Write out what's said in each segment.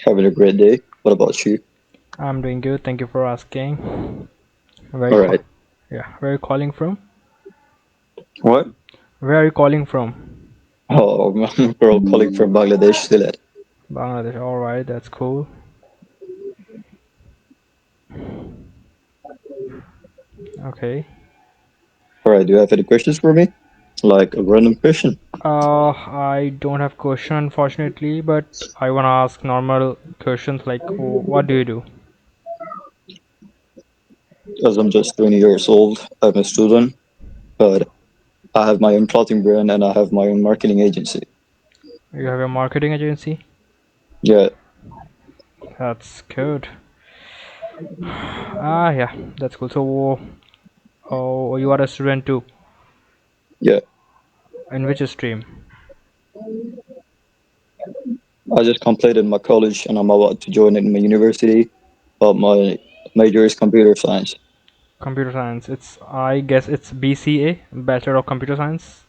Having a great day. What about you? I'm doing good. Thank you for asking. Where are you All call? right. Yeah, where are you calling from? What? Where are you calling from? Oh, I'm girl calling from Bangladesh, Sylhet. Bangladesh. All right, that's cool. Okay. All right. Do you have any questions for me? Like a random question? I don't have question unfortunately, but I wanna ask normal questions like, what do you do? Because I'm just 20 years old. I'm a student, but I have my own clothing brand and I have my own marketing agency. You have a marketing agency? Yeah. That's good. Yeah, that's cool. So, oh, you are a student too. Yeah. In which stream? I just completed my college and I'm about to join in my university. But my major is computer science. Computer science. I guess it's BCA, Bachelor of Computer Science.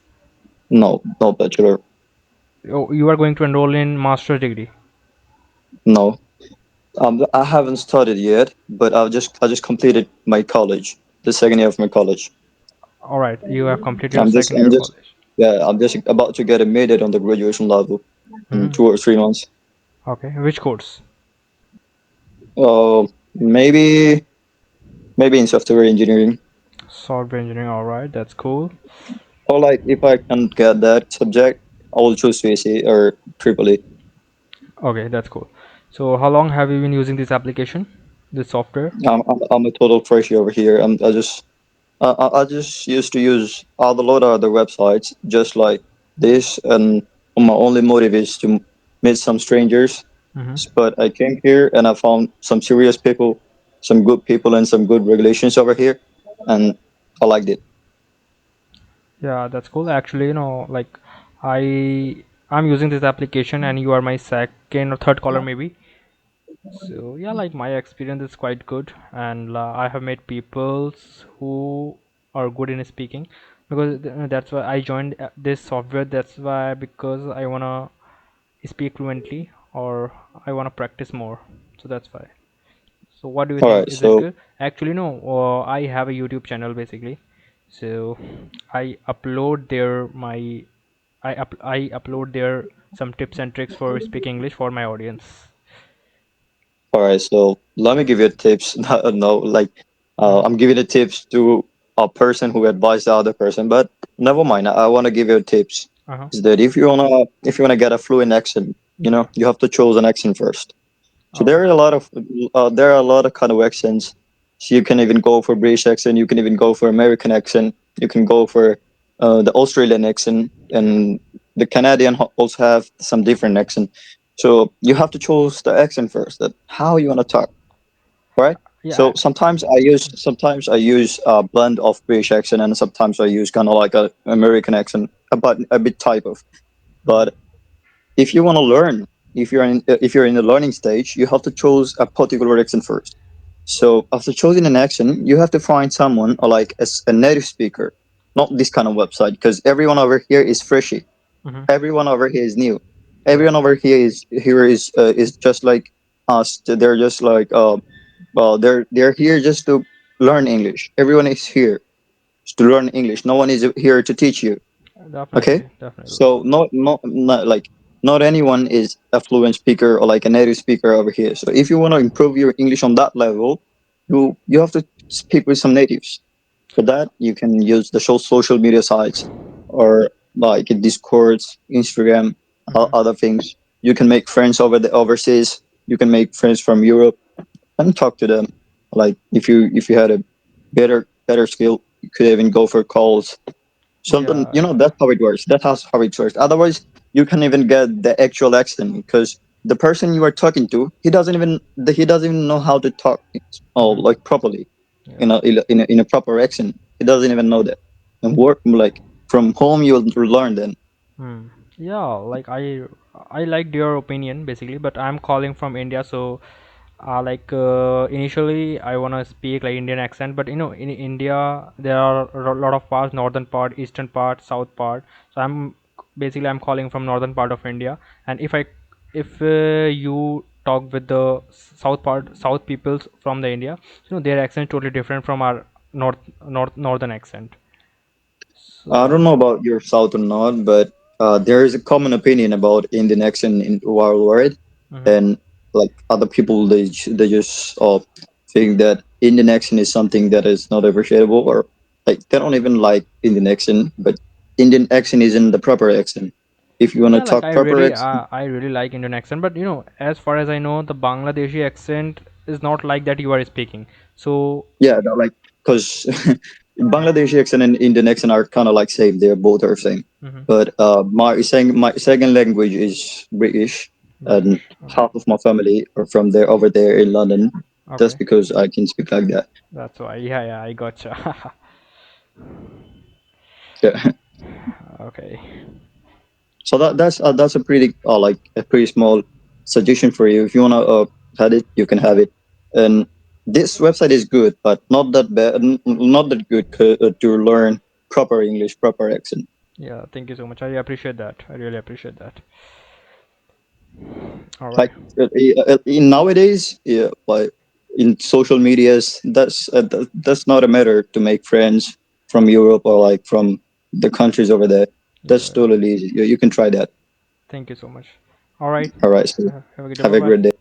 No, no bachelor. Oh, you are going to enroll in master's degree. No. I haven't started yet, but I just completed my college, the second year of my college. All right, you have completed your I'm just second I'm year just college. yeah, I'm just about to get admitted on the graduation level in Hmm. 2 or 3 months. Okay, which course? Maybe in software engineering, Software engineering. All right, that's cool. or like if I can get that subject, I will choose VC or Triple E. Okay, that's cool. So, how long have you been using this application, this software? I'm a total freshie over here. I just used to use all the lot of other websites just like this, and my only motive is to meet some strangers. Hmm. But I came here and I found some serious people, some good people, and some good regulations over here, and I liked it. Yeah, that's cool. Actually, like I'm using this application, and you are my second or third caller, maybe. So yeah, like my experience is quite good, and I have met peoples who are good in speaking because that's why I joined this software. That's why because I wanna speak fluently or I wanna practice more. So that's why. So what do you All think? right, Is it so good? Actually, no. I have a YouTube channel basically, so I upload there my I upload there some tips and tricks for speaking English for my audience. all right, so let me give you tips. No, like Hmm. I'm giving the tips to a person who advised the other person, but never mind. I want to give you tips. Uh-huh. Is that if you wanna get a fluent accent, Yeah. you have to choose an accent first. So All right. there are a lot of kind of accents. So you can even go for British accent. You can even go for American accent. You can go for the Australian accent, and the Canadian also have some different accent. So you have to choose the accent first. That how you want to talk, right? Yeah. So sometimes I use a blend of British accent, and sometimes I use kind of like a American accent, but a bit type of. Mhm. But if you want to learn, if you're in the learning stage, you have to choose a particular accent first. So after choosing an accent, you have to find someone or like a native speaker, not this kind of website, because everyone over here is freshy. Mhm. Everyone over here is new. Yeah. Everyone over here is just like us. They're just like well, they're here just to learn English. Everyone is here to learn English. No one is here to teach you. Okay, Definitely. Definitely. so not like not anyone is a fluent speaker or like a native speaker over here. So if you want to improve your English on that level, you have to speak with some natives. For that, you can use the social media sites or like Discords, Instagram, Mhm. other things. You can make friends over the overseas. You can make friends from Europe and talk to them. Like if you had a better skill, you could even go for calls. Something, Yeah. that's how it works. That's how it works. Otherwise, you can even get the actual accent because the person you are talking to, he doesn't even know how to talk, Mhm. like properly, Yeah. in a proper accent. He doesn't even know that. And work like from home, you'll learn then. Hmm. Yeah, like I liked your opinion basically, but I'm calling from India, so initially I wanna speak like Indian accent, but in India there are a lot of parts, northern part, eastern part, south part. So I'm calling from northern part of India, and if you talk with the south peoples from the India, their accent totally different from our northern accent. I So don't know about your south or not, but there is a common opinion about Indian accent in worldwide, mhm. and like other people, they just think that Indian accent is something that is not appreciable, or like they don't even like Indian accent. But Indian accent isn't the proper accent. If you want to Yeah, like talk proper accent, I really like Indian accent, but as far as I know, the Bangladeshi accent is not like that you are speaking. So yeah, like because Bangladeshi accent and Indian accent are kind of like same. They're both are same. mhm. But my second language is British, and British. Okay. half of my family are from there over there in London. That's Okay. because I can speak like that. That's why. Yeah, yeah, I gotcha. Yeah. Okay. So that's a pretty like a pretty small suggestion for you. If you wanna have it, you can have it. And this website is good, but not that bad, not that good to learn proper English, proper accent. Yeah, thank you so much. I appreciate that. I really appreciate that. All right. Like in nowadays, yeah, like in social medias, that's not a matter to make friends from Europe or like from the countries over there. That's Yeah. totally easy. You can try that. Thank you so much. All right. All right, so Have a good day. have Bye a great bye. day.